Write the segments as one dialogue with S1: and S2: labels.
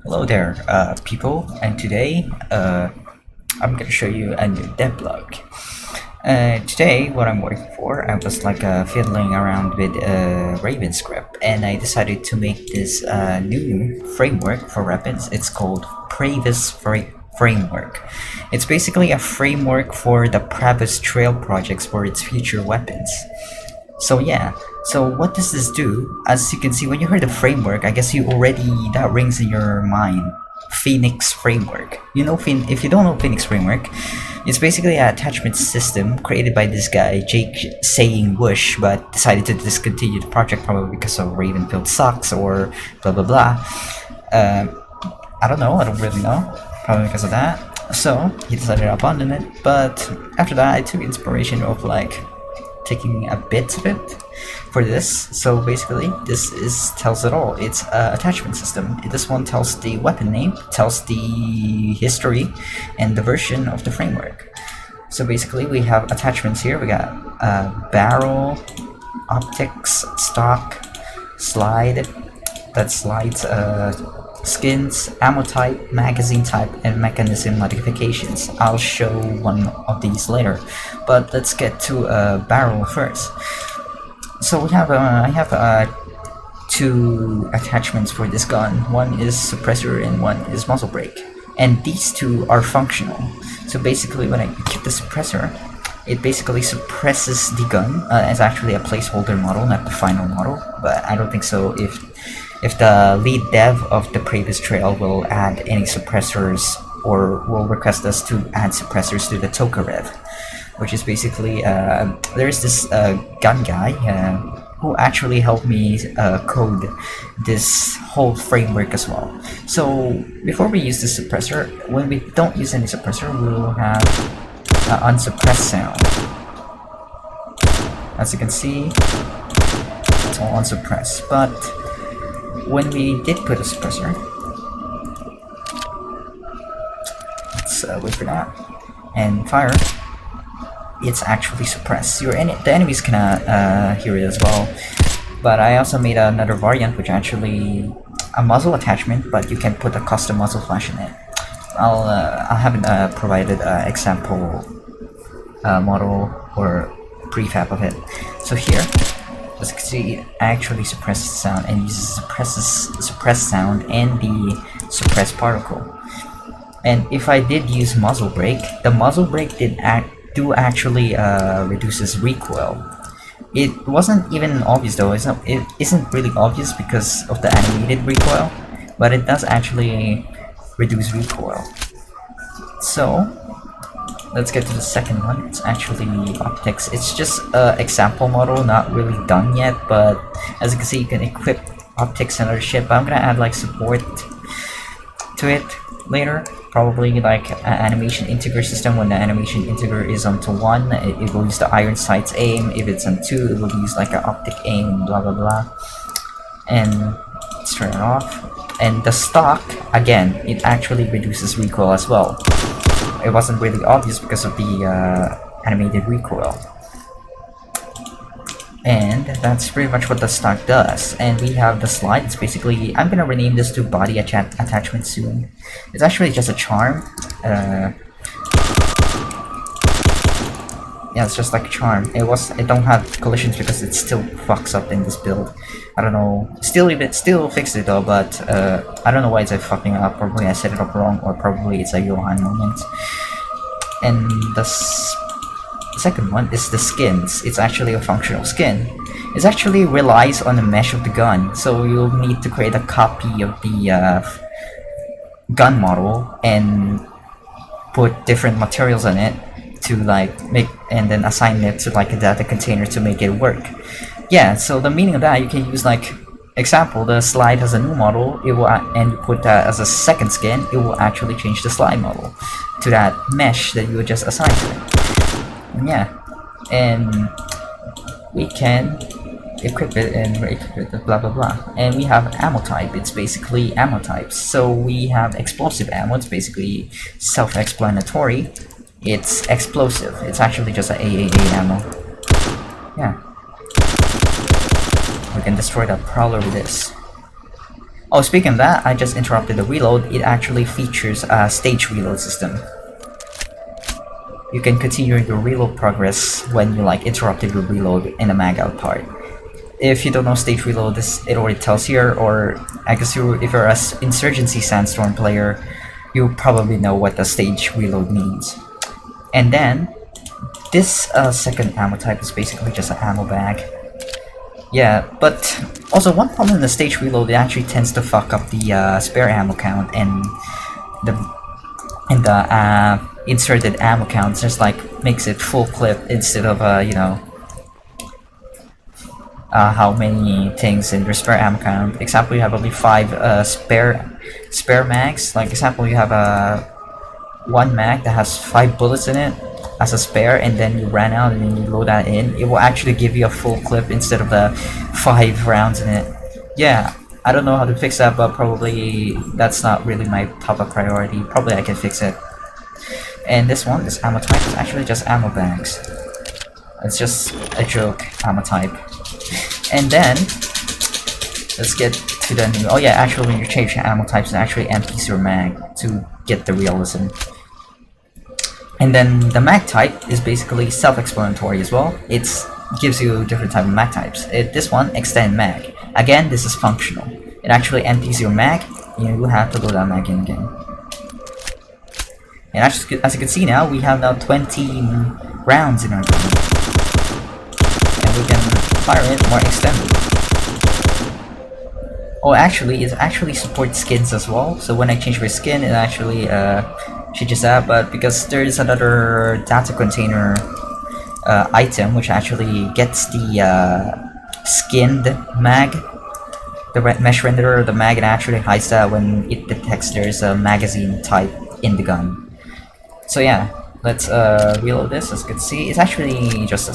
S1: Hello there, people, and today I'm gonna show you a new devlog. Today, what I'm working for, I was like fiddling around with Raven script, and I decided to make this new framework for weapons. It's called Framework. It's basically a framework for the Pravus Trail projects for its future weapons. So yeah, so what does this do? As you can see, when you heard the framework, I guess you already, that rings in your mind. Phoenix Framework. You know, if you don't know Phoenix Framework, it's basically an attachment system created by this guy, Jake saying Whoosh, but decided to discontinue the project probably because of Ravenfield sucks or blah blah blah. I don't know, I don't really know. Probably because of that. So he decided to abandon it, but after that I took inspiration of like taking a bit of it for this. So basically this is tells it all. It's a attachment system. This one tells the weapon name, tells the history and the version of the framework. So basically we have attachments here. We got barrel, optics, stock, slide, that slides skins, ammo type, magazine type, and mechanism modifications. I'll show one of these later, but let's get to barrel first. So we have I have two attachments for this gun. One is suppressor and one is muzzle brake, and these two are functional. So basically when I keep the suppressor, it basically suppresses the gun. It's actually a placeholder model, not the final model, but I don't think so if the lead dev of the Pravus Trail will add any suppressors or will request us to add suppressors to the Tokarev, which is basically there's this gun guy who actually helped me code this whole framework as well. So before we use the suppressor, when we don't use any suppressor, we will have unsuppressed sound. As you can see, it's all unsuppressed, but when we did put a suppressor, let's wait for that, and fire, it's actually suppressed. The enemies cannot hear it as well. But I also made another variant, which actually a muzzle attachment, but you can put a custom muzzle flash in it. I haven't provided an example model or prefab of it. So here, as you can see, it actually suppresses sound and uses suppressed sound and the suppressed particle. And if I did use muzzle brake, the muzzle brake do actually reduces recoil. It wasn't even obvious though. It isn't really obvious because of the animated recoil, but it does actually reduce recoil. So let's get to the second one. It's actually optics. It's just an example model, not really done yet, but as you can see, you can equip optics in our ship. I'm gonna add like support to it later. Probably like an animation integer system. When the animation integer is onto 1, it will use the iron sights aim. If it's on 2, it will use like an optic aim, blah blah blah. And let's turn it off. And the stock, again, it actually reduces recoil as well. It wasn't really obvious because of the animated recoil. And that's pretty much what the stock does. And we have the slide. It's basically, I'm gonna rename this to body attachment soon. It's actually just a charm. Yeah, it's just like a charm. It don't have collisions because it still fucks up in this build. I don't know. Still fixed it though, but I don't know why it's fucking up. Probably I set it up wrong, or probably it's a Johan moment. And the second one is the skins. It's actually a functional skin. It actually relies on the mesh of the gun, so you'll need to create a copy of the gun model and put different materials on it to like make, and then assign it to like a data container to make it work. Yeah, so the meaning of that, you can use like example, the slide has a new model, it will and you put that as a second skin, it will actually change the slide model to that mesh that you would just assign to it. And yeah, and we can equip it and re-equip it, blah blah blah. And we have ammo type. It's basically ammo types. So we have explosive ammo. It's basically self-explanatory. It's explosive. It's actually just an AAA ammo. Yeah. We can destroy that prowler with this. Oh, speaking of that, I just interrupted the reload. It actually features a stage reload system. You can continue your reload progress when you like interrupted your reload in a mag out part. If you don't know stage reload, it already tells here, or I guess if you're an Insurgency Sandstorm player, you probably know what the stage reload means. And then, this second ammo type is basically just an ammo bag. Yeah, but also one problem in the stage reload, it actually tends to fuck up the spare ammo count and the inserted ammo count. Just like makes it full clip instead of you know, how many things in your spare ammo count. Example, you have only 5 spare mags. Like example, you have one mag that has 5 bullets in it as a spare, and then you ran out and then you load that in. It will actually give you a full clip instead of the 5 rounds in it. Yeah, I don't know how to fix that, but probably that's not really my top of priority. Probably I can fix it. And this ammo type is actually just ammo bags. It's just a joke ammo type. And then let's get to the new. Oh yeah, actually when you change ammo types, it actually empties your mag to get the realism. And then the mag type is basically self-explanatory as well. It gives you different type of mag types. This one, extend mag. Again, this is functional. It actually empties your mag. You have to load that mag in again. And as you can see now, we have now 20 rounds in our gun. And we can fire it more extended. Oh, actually, it actually supports skins as well. So when I change my skin, it actually changes that. But because there is another data container item which actually gets the skinned mag, the mesh renderer, the mag, it actually hides that when it detects there's a magazine type in the gun. So yeah, let's reload this. As you can see, it's actually just a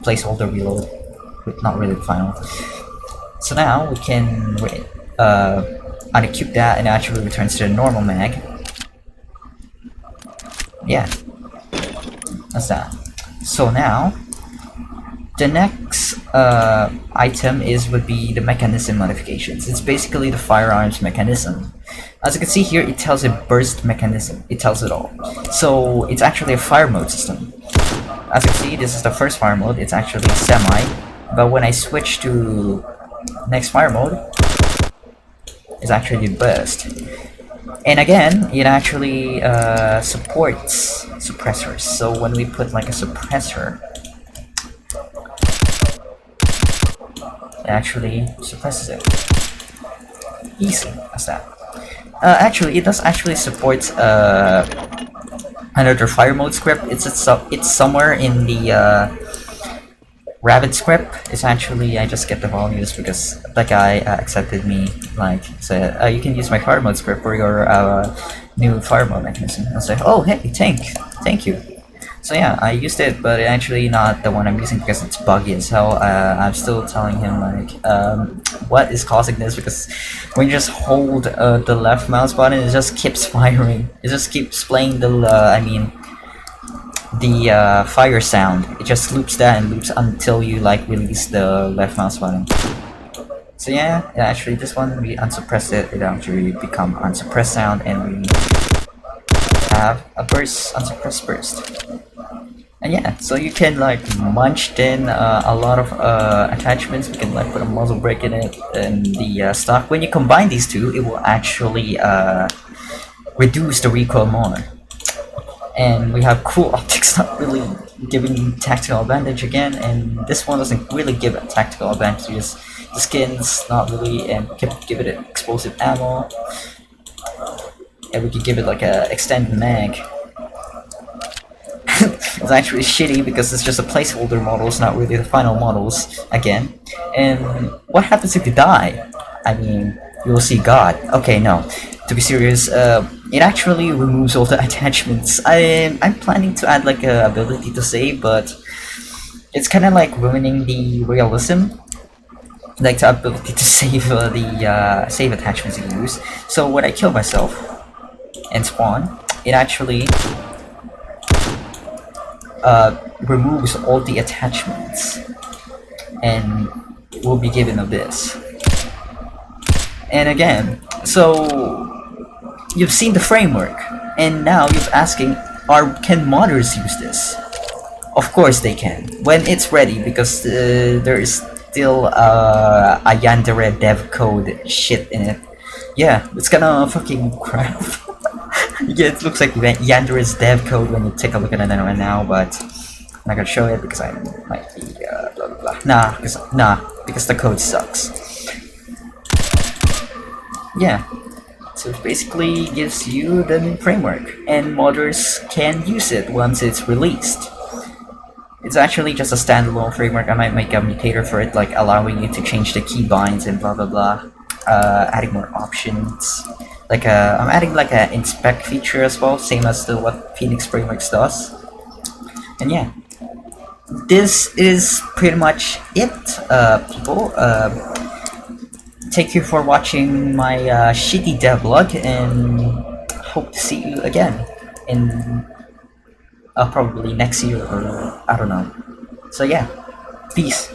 S1: placeholder reload, not really the final. So now we can unequip that, and it actually returns to the normal mag. Yeah, that's that. So now the next item would be the mechanism modifications. It's basically the firearms mechanism. As you can see here, it tells a burst mechanism. It tells it all. So it's actually a fire mode system. As you can see, this is the first fire mode. It's actually semi. But when I switch to next fire mode, it's actually burst. And again, it actually supports suppressors. So when we put like a suppressor, it actually suppresses it. Easy as that. Actually, it does actually support another fire mode script. It's somewhere in the Rabbit script. It's actually, I just get the values because the guy accepted me, like said, you can use my fire mode script for your new fire mode mechanism. I was like, oh hey, thank you. So yeah, I used it, but it's actually not the one I'm using because it's buggy as hell. I'm still telling him like, what is causing this, because when you just hold the left mouse button, it just keeps firing. It just keeps playing the, the fire sound. It just loops that and loops until you like release the left mouse button. So yeah, actually this one we unsuppress it, it actually become unsuppressed sound, and we have a burst, unsuppressed burst. And yeah, so you can like munch in a lot of attachments. We can like put a muzzle brake in it and the stock. When you combine these two, it will actually reduce the recoil more. And we have cool optics, not really giving tactical advantage again, and this one doesn't really give a tactical advantage. Just the skins, not really, and we can give it an explosive ammo, and we can give it like a extended mag. It's actually shitty because it's just a placeholder model, it's not really the final models again. And what happens if you die? I mean, you will see God. Okay, no. To be serious, it actually removes all the attachments. I'm planning to add like a ability to save, but it's kind of like ruining the realism, like the ability to save the save attachments you use. So when I kill myself and spawn, it actually removes all the attachments and will be given of this. And again, so you've seen the framework, and now you're asking, can modders use this? Of course they can when it's ready, because there is still a Yandere dev code shit in it. Yeah, it's gonna fucking crap. Yeah, it looks like Yandere's dev code when you take a look at it right now, but I'm not gonna show it because I might be blah blah blah. Because the code sucks. Yeah, so it basically gives you the new framework, and modders can use it once it's released. It's actually just a standalone framework. I might make a mutator for it, like allowing you to change the keybinds and blah blah blah. Adding more options. Like I'm adding like a inspect feature as well, same as the what Phoenix Frameworks does. And yeah, this is pretty much it, people. Thank you for watching my shitty devlog, and hope to see you again in probably next year, or I don't know. So yeah, peace.